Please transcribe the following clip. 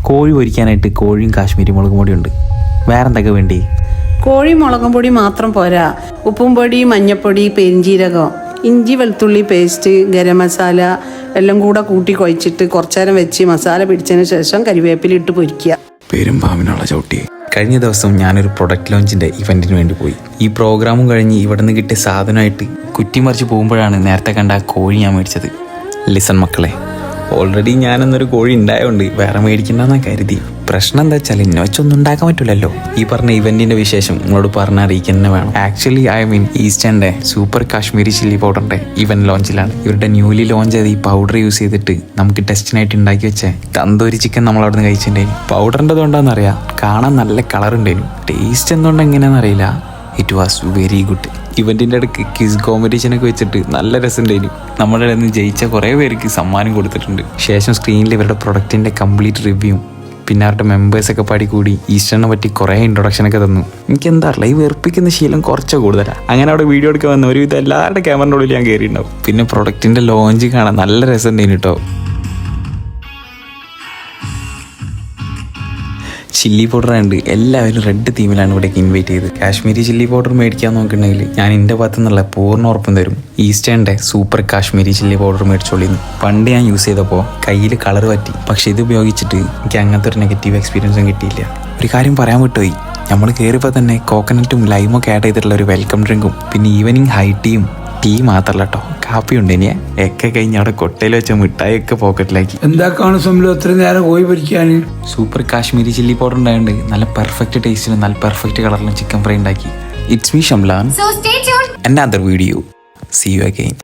കോഴി പൊരിക്കാനായിട്ട് കോഴിയും കാശ്മീരി മുളകും പൊടിയുണ്ട്. വേറെന്തൊക്കെ വേണ്ടി? കോഴി മുളകും പൊടി മാത്രം പോരാ, ഉപ്പും പൊടി, മഞ്ഞപ്പൊടി, പെരിഞ്ചീരകം, ഇഞ്ചി വെളുത്തുള്ളി പേസ്റ്റ്, ഗരം മസാല എല്ലാം കൂടെ കൂട്ടി കുഴച്ചിട്ട് കുറച്ചേരം വെച്ച് മസാല പിടിച്ചതിന് ശേഷം കരിവേപ്പിലിട്ട് പൊരിക്കുക. പെരുമ്പാമ്പിനുള്ള ചവിട്ടി. കഴിഞ്ഞ ദിവസം ഞാനൊരു പ്രൊഡക്റ്റ് ലോഞ്ചിൻ്റെ ഇവൻറ്റിന് വേണ്ടി പോയി. ഈ പ്രോഗ്രാമും കഴിഞ്ഞ് ഇവിടെ നിന്ന് കിട്ടിയ സാധനമായിട്ട് കുറ്റിമറിച്ച് പോകുമ്പോഴാണ് നേരത്തെ കണ്ട ആ കോഴി ഞാൻ മേടിച്ചത്. ലിസൺ മക്കളെ, ഓൾറെഡി ഞാനെന്നൊരു കോഴി ഉണ്ടായതുകൊണ്ട് വേറെ മേടിക്കണ്ടെന്നാണ് കരുതി. പ്രശ്നം എന്താ വെച്ചാൽ ഇന്നെ വെച്ചൊന്നും ഉണ്ടാക്കാൻ പറ്റില്ലല്ലോ. ഈ പറഞ്ഞ ഇവന്റിന്റെ വിശേഷം നിങ്ങളോട് അറിയിക്കുന്ന വേണം. ആക്ച്വലി ഈസ്റ്റേണിന്റെ സൂപ്പർ കാശ്മീരി ചില്ലി പൗഡറിന്റെ ഇവന്റ് ലോഞ്ചിലാണ്. ഇവരുടെ ന്യൂലി ലോഞ്ച് ചെയ്ത് ഈ പൗഡർ യൂസ് ചെയ്തിട്ട് നമുക്ക് ടെസ്റ്റിനായിട്ട് ഉണ്ടാക്കി വെച്ച തന്തൂരി ചിക്കൻ നമ്മൾ അവിടെ നിന്ന് കഴിച്ചിട്ടുണ്ടായിരുന്നു. പൗഡറിൻ്റെ അതുകൊണ്ടാണെന്നറിയാം, കാണാൻ നല്ല കളർ ഉണ്ടായിരുന്നു. ടേസ്റ്റ് എന്തുകൊണ്ട് എങ്ങനെയാണെന്ന് അറിയില്ല. It was very good. ഇവന്റിന്റെ ഇടയ്ക്ക് ക്വിസ് കോമ്പറ്റീഷനൊക്കെ വെച്ചിട്ട് നല്ല രസമുണ്ടായിരുന്നു. നമ്മുടെ ഇടയിൽ നിന്ന് ജയിച്ച കുറേ പേർക്ക് സമ്മാനം കൊടുത്തിട്ടുണ്ട്. ശേഷം സ്ക്രീനിൽ ഇവരുടെ പ്രൊഡക്റ്റിന്റെ കംപ്ലീറ്റ് റിവ്യൂ, പിന്നെ അവരുടെ മെമ്പേഴ്സൊക്കെ പാടി കൂടി ഈസ്റ്ററിനെ പറ്റി കുറേ ഇൻട്രൊഡക്ഷനൊക്കെ തന്നു. എനിക്ക് എന്താ അറിയില്ല, ഈ വെറുപ്പിക്കുന്ന ശീലം കുറച്ച് കൂടുതലാണ്. അങ്ങനെ അവിടെ വീഡിയോ എടുക്കാൻ വന്ന ഒരുവിധം എല്ലാവരുടെ ക്യാമറയുടെ ഉള്ളിൽ ഞാൻ കയറിയിട്ടുണ്ടാവും. പിന്നെ പ്രൊഡക്റ്റിന്റെ ലോഞ്ച് കാണാൻ നല്ല രസമുണ്ടായിരുന്നു കേട്ടോ. ചില്ലി പൗഡർ ഉണ്ട്, എല്ലാവരും റെഡ് തീമിലാണ് ഇവിടേക്ക് ഇൻവൈറ്റ് ചെയ്ത്. കാശ്മീരി ചില്ലി പൗഡർ മേടിക്കാൻ നോക്കുന്നുണ്ടെങ്കിൽ ഞാൻ എൻ്റെ ഭാഗത്തു നിന്നുള്ള പൂർണ്ണ ഉറപ്പും തരും. ഈസ്റ്റേണിൻ്റെ സൂപ്പർ കാശ്മീരി ചില്ലി പൗഡർ മേടിച്ചോളിന്ന്. പണ്ട് ഞാൻ യൂസ് ചെയ്തപ്പോൾ കയ്യിൽ കളർ പറ്റി, പക്ഷെ ഇത് ഉപയോഗിച്ചിട്ട് എനിക്ക് അങ്ങനത്തെ ഒരു നെഗറ്റീവ് എക്സ്പീരിയൻസും കിട്ടിയില്ല. ഒരു കാര്യം പറയാൻ വിട്ടുപോയി, നമ്മൾ കയറിയപ്പോൾ തന്നെ കോക്കനട്ടും ലൈമൊക്കെ ആഡ് ചെയ്തിട്ടുള്ള ഒരു വെൽക്കം ഡ്രിങ്കും പിന്നെ ഈവനിങ് ഹൈ ടീയും. ടീ മാത്രല്ല കേട്ടോ, കാപ്പി ഉണ്ട്. ഇനിയെ ഒക്കെ കഴിഞ്ഞ് അവിടെ കൊട്ടയിൽ വെച്ച മിഠായി ഒക്കെ പോക്കറ്റിലാക്കി. എന്താക്കാണ് സംഭവം എത്ര നേരം കോഴി പൊരിക്കാൻ? സൂപ്പർ കാശ്മീരി ചില്ലി പൗഡർ ഉണ്ടായതുകൊണ്ട് നല്ല പെർഫെക്റ്റ് ടേസ്റ്റിലും നല്ല പെർഫെക്റ്റ് കളറിലും ചിക്കൻ ഫ്രൈ ഉണ്ടാക്കി. It's me Shamlan. Another video. See you again.